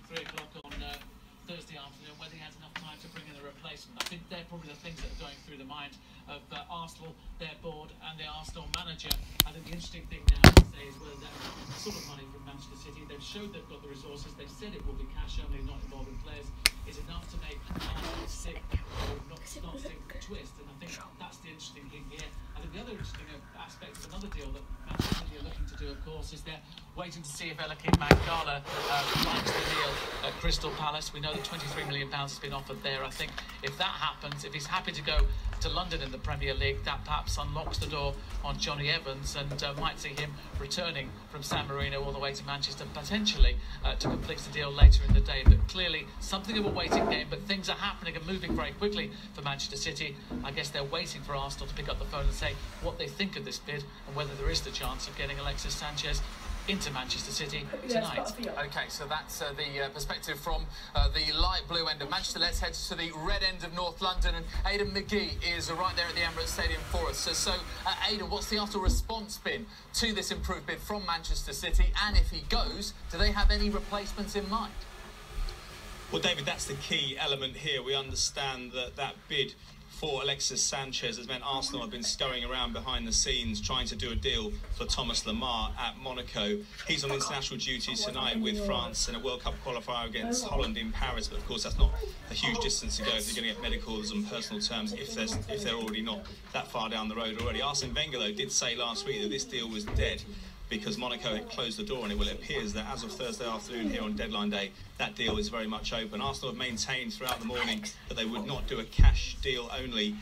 3 o'clock on Thursday afternoon, whether he has enough time to bring in a replacement. I think they're probably the things that are going through the mind of Arsenal, their board and the Arsenal manager. I think the interesting thing now to say is whether that sort of money from Manchester City, they've showed they've got the resources, they've said it will be cash only, not involving players, is enough to make Arsenal sick or not sick twist. And I think that's the interesting thing here. I think the other interesting aspect of another deal that Manchester City are looking to do, of course, is they're waiting to see if Eliaquim Mangala likes the deal at Crystal Palace. We know that £23 million has been offered there. I think if that happens, if he's happy to go to London in the Premier League, that perhaps unlocks the door on Johnny Evans and might see him returning from San Marino all the way to Manchester, potentially to complete the deal later in the day. But clearly something of a waiting game, but things are happening and moving very quickly for Manchester City. I guess they're waiting for Arsenal to pick up the phone and say what they think of this bid and whether there is the chance of getting Alexis Sanchez into Manchester City tonight. Okay, so that's the perspective from the light blue end of Manchester. Let's head to the red end of North London, and Aidan McGee is right there at the Emirates Stadium for us. So Aidan, what's the Arsenal response been to this improved bid from Manchester City? And if he goes, do they have any replacements in mind? Well, David, that's the key element here. We understand that that bid for Alexis Sanchez has meant Arsenal have been scurrying around behind the scenes trying to do a deal for Thomas Lemar at Monaco. He's on international duty tonight with France in a World Cup qualifier against Holland in Paris, but of course that's not a huge distance to go if they're going to get medicals and personal terms if they're already not that far down the road already. Arsene Wenger, though, did say last week that this deal was dead because Monaco had closed the door, and it appears that as of Thursday afternoon here on deadline day, that deal is very much open. Arsenal have maintained throughout the morning that they would not do a cash only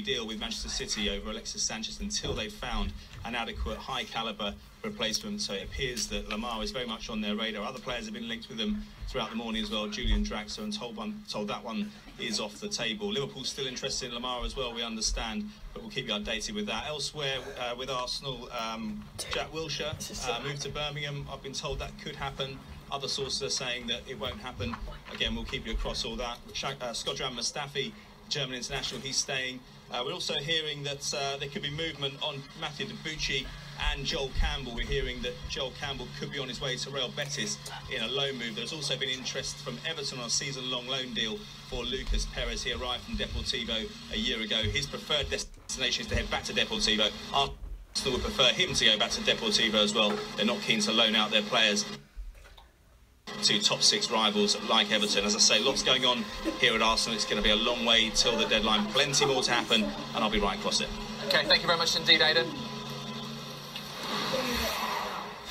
deal with Manchester City over Alexis Sanchez until they've found an adequate high calibre replacement. So it appears that Lemar is very much on their radar. Other players have been linked with them throughout the morning as well. Julian Draxler, and told that one is off the table. Liverpool's still interested in Lemar as well, we understand, but we'll keep you updated with that. Elsewhere with Arsenal, Jack Wilshere moved to Birmingham. I've been told that could happen. Other sources are saying that it won't happen. Again, we'll keep you across all that. Shkodran Mustafi, German international, he's staying. We're also hearing that there could be movement on Matthew Debuchy and Joel Campbell. We're hearing that Joel Campbell could be on his way to Real Betis in a loan move. There's also been interest from Everton on a season-long loan deal for Lucas Perez. He arrived from Deportivo a year ago. His preferred destination is to head back to Deportivo. Arsenal would prefer him to go back to Deportivo as well. They're not keen to loan out their players to top six rivals like Everton. As I say, lots going on here at Arsenal. It's going to be a long way till the deadline. Plenty more to happen, and I'll be right across it. Okay, thank you very much indeed, Aidan.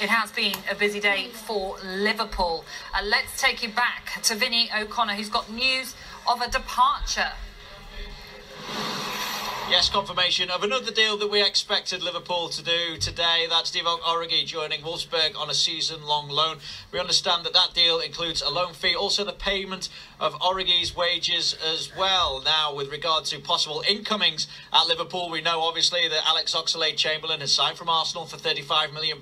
It has been a busy day for Liverpool. Let's take you back to Vinny O'Connor, who's got news of a departure. Yes, confirmation of another deal that we expected Liverpool to do today. That's Divock Origi joining Wolfsburg on a season-long loan. We understand that that deal includes a loan fee, also the payment of Origi's wages as well. Now, with regard to possible incomings at Liverpool, we know obviously that Alex Oxlade-Chamberlain has signed from Arsenal for £35 million.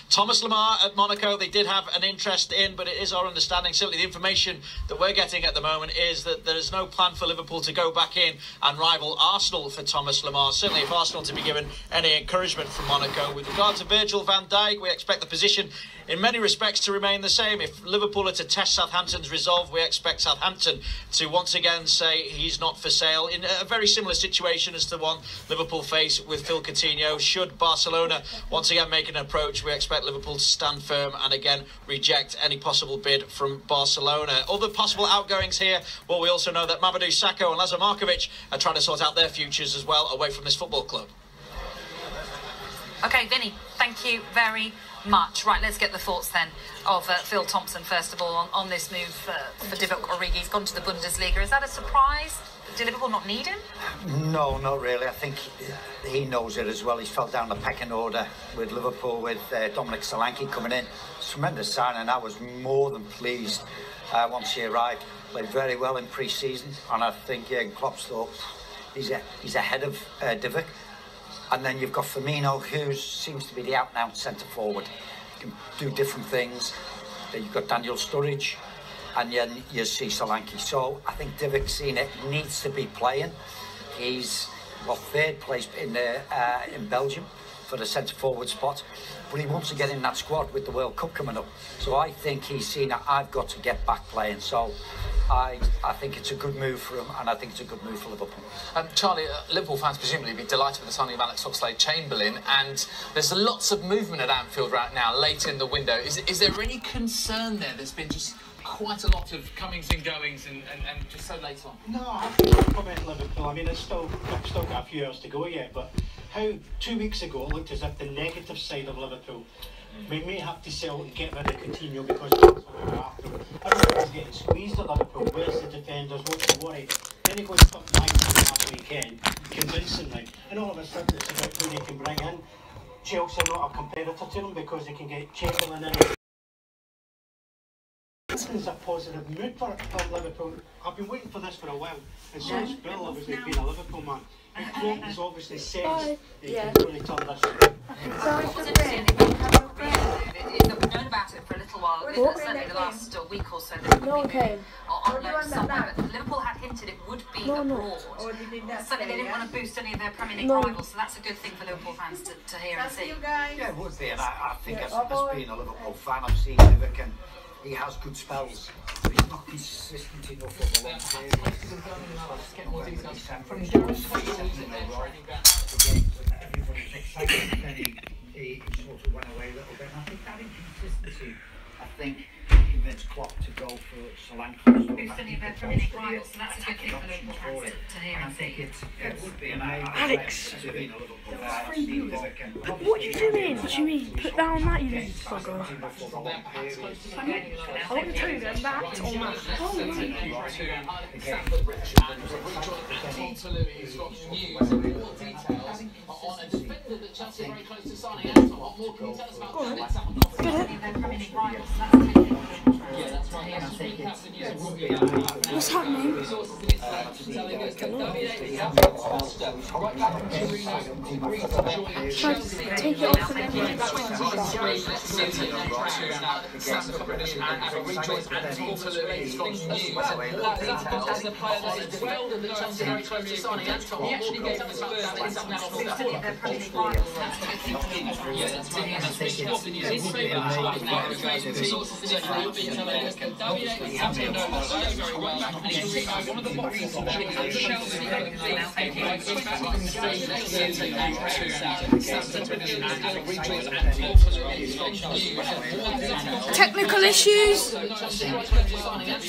Thomas Lemar at Monaco, they did have an interest in, but it is our understanding, certainly the information that we're getting at the moment, is that there is no plan for Liverpool to go back in and rival Arsenal for Thomas Lemar. Certainly if Arsenal to be given any encouragement from Monaco. With regard to Virgil van Dijk, we expect the position in many respects to remain the same. If Liverpool are to test Southampton's resolve, we expect Southampton to once again say he's not for sale, in a very similar situation as the one Liverpool face with Phil Coutinho. Should Barcelona once again make an approach, we expect Liverpool to stand firm and again reject any possible bid from Barcelona. Other possible outgoings here, well, we also know that Mamadou Sakho and Lazar Markovic are trying to sort out their futures as well away from this football club. Okay, Vinny, thank you very much. Right, let's get the thoughts then of Phil Thompson, first of all, on this move for Divock Origi. He's gone to the Bundesliga. Is that a surprise? Did Liverpool not need him? No, not really. I think he knows it as well. He's fell down the pecking order with Liverpool, with Dominic Solanke coming in. Tremendous signing. I was more than pleased once he arrived. Played very well in pre-season, and I think Klopp thought he's ahead of Divock. And then you've got Firmino, who seems to be the out-and-out centre-forward. Can do different things. Then you've got Daniel Sturridge, and then you see Solanke. So I think Divock's seen it, needs to be playing. He's third place in Belgium for the centre-forward spot. but he wants to get in that squad with the World Cup coming up. So I think he's seen that I've got to get back playing. So I think it's a good move for him, and I think it's a good move for Liverpool. Charlie, Liverpool fans presumably be delighted with the signing of Alex Oxlade-Chamberlain, and there's lots of movement at Anfield right now, late in the window. Is there any concern there? There's been just quite a lot of comings and goings, and just so late on. No, I think I'll comment Liverpool. I mean, I've still got a few hours to go yet, but how 2 weeks ago it looked as if the negative side of Liverpool, we may have to sell and get rid of Coutinho because everyone's getting squeezed at Liverpool. Where's the defenders? What's the worry? Then he goes up last weekend, convincingly, and all of a sudden it's about who they can bring in. Chelsea are not a competitor to them because they can get Chamberlain in. It's a positive mood for Liverpool. I've been waiting for this for a while, and so has Bill, obviously being a Liverpool man. And Klopp has obviously said he can really turn this around. We've known about it for a little while, certainly the last week or so. No one came. On loan somewhere, but Liverpool had hinted it would be abroad. Certainly they didn't want to boost any of their Premier League rivals, so that's a good thing for Liverpool fans to hear and see. Yeah, it would be, and I think as being a Liverpool fan, I've seen Liverpool. He has good spells, but he's not consistent enough over a long period. Let's get more details from Gareth everybody's excited, then he sort of went away a little bit. And I think that inconsistency, I think, convinced Klopp to go for Solanke. Boost any of their Premier League rivals, so that's a good thing for Liverpool fans to hear and see. It would be an Alex, what are you doing? What do you mean? Put down that, you bugger. I want to tell you that that on that. He's got news and more details on a defender that Chelsea are very close to signing. Anton, what more can you tell us about that? Let's have a yeah, that's right. What's happening? Try to take it off and then technical issues.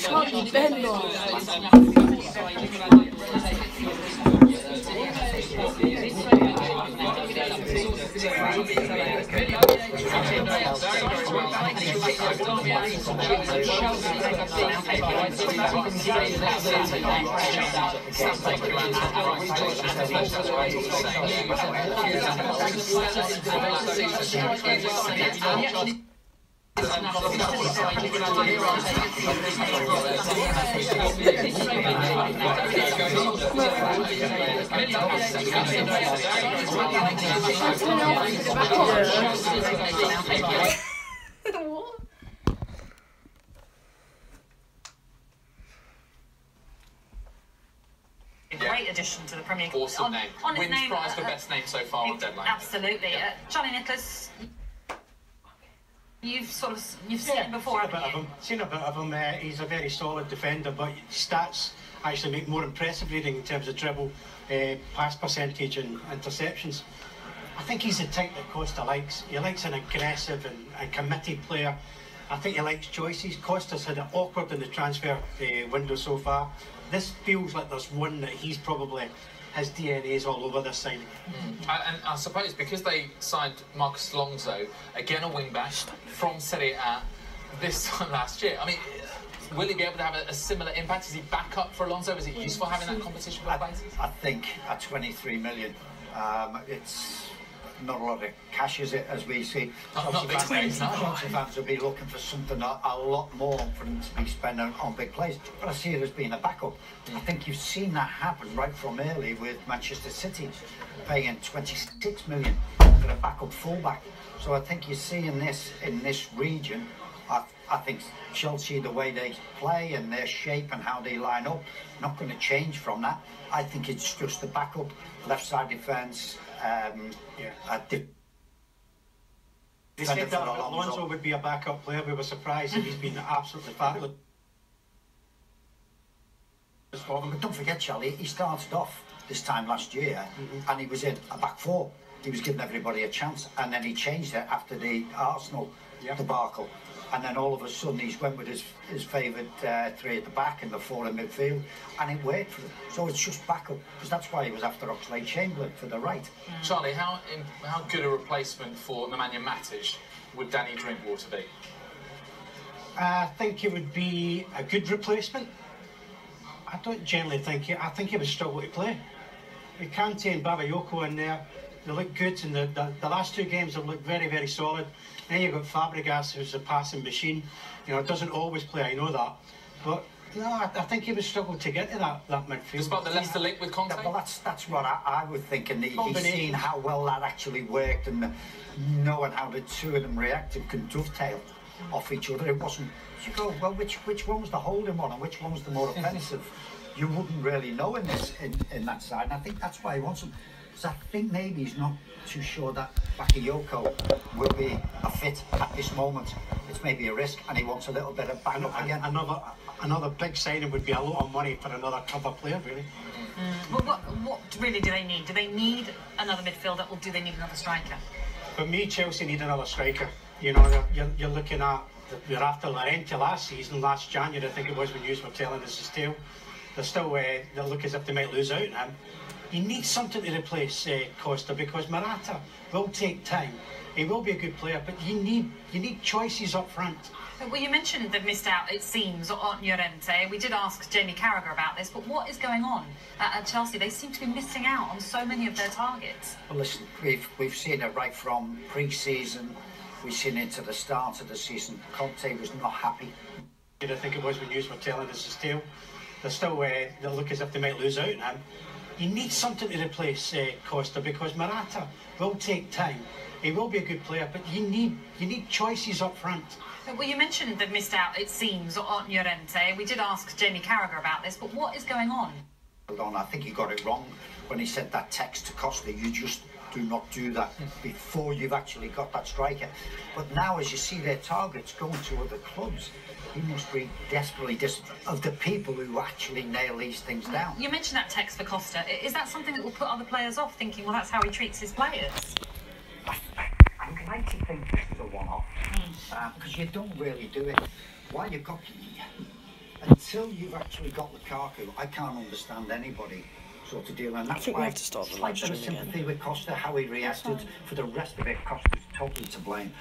Can't bend on. Great addition to the Premier League. Awesome name. Wins prize for best name so far on deadline. Absolutely. Charlie Nicholas, you've seen it before, haven't you? Seen a bit of him. He's a very solid defender, but stats actually make more impressive reading in terms of dribble, pass percentage and interceptions. I think he's the type that Costa likes. He likes an aggressive and committed player. I think he likes choices. Costa's had it awkward in the transfer window so far. This feels like there's one that he's probably, his DNA is all over this signing. And I suppose because they signed Marcos Alonso, again a wing-back from Serie A this time last year. I mean, will he be able to have a similar impact? Is he back up for Alonso? Is it useful having that competition for places? I think at 23 million, it's not a lot of cash, is it, as we see? Chelsea fans will be looking for something a lot more for them to be spending on big players. But I see it as being a backup. I think you've seen that happen right from early with Manchester City paying 26 million for a backup fullback. So I think you see in this region, I think Chelsea, the way they play and their shape and how they line up, not going to change from that. I think it's just the backup, left side defence. They said that Alonso would be a backup player. We were surprised, and he's been absolutely fabulous. But don't forget, Charlie, he started off this time last year, and he was in a back four. He was giving everybody a chance, and then he changed it after the Arsenal debacle. And then all of a sudden he's went with his favoured three at the back and the four in midfield, and it worked for him. So it's just backup, because that's why he was after Oxlade-Chamberlain for the right. Charlie, how good a replacement for Nemanja Matic would Danny Drinkwater be? I think it would be a good replacement. I don't generally think it. I think he would struggle to play. With Kante and Bakayoko in there, they look good, and the last two games have looked very, very solid. Then you've got Fabregas, who's a passing machine. You know, doesn't always play, I know that. But no, I think he would struggle to get to that midfield. Despite the Leicester link with Conte? Well, that's what I would think, and he's seen how well that actually worked, and knowing how the two of them reacted can dovetail off each other. It wasn't, you go, well, which one was the holding one and which one was the more offensive? You wouldn't really know in that side, and I think that's why he wants him. So I think maybe he's not too sure that Bakayoko will be a fit at this moment. It's maybe a risk, and he wants a little bit of backup again. Another big signing would be a lot of money for another cover player, really. Well, what really do they need? Do they need another midfielder, or do they need another striker? For me, Chelsea need another striker. You know, you're looking at, you're after Llorente last January, I think it was, when you were telling us his tale. They're still, they look as if they might lose out on him. You need something to replace Costa, because Morata will take time. He will be a good player, but you need choices up front. Well, you mentioned they've missed out, it seems, on Llorente. We did ask Jamie Carragher about this, but what is going on at Chelsea? They seem to be missing out on so many of their targets. Well, listen, we've seen it right from pre-season. We've seen it into the start of the season. Conte was not happy. I think it was when you were telling us his tale. They're still, they look as if they might lose out on him. You need something to replace Costa, because Morata will take time. He will be a good player, but you need choices up front. Well, you mentioned they've missed out, it seems, on Llorente. We did ask Jamie Carragher about this, but what is going on? I think he got it wrong when he sent that text to Costa. You just do not do that before you've actually got that striker. But now, as you see their targets going to other clubs, he must be desperately distant of the people who actually nail these things down. You mentioned that text for Costa. Is that something that will put other players off, thinking, well, that's how he treats his players? I would like to think this is a one-off, because you don't really do it. Why you've got, until you've actually got Lukaku, I can't understand anybody sort of deal, and that's why it's like the sympathy with Costa, how he reacted. For the rest of it, Costa's totally to blame.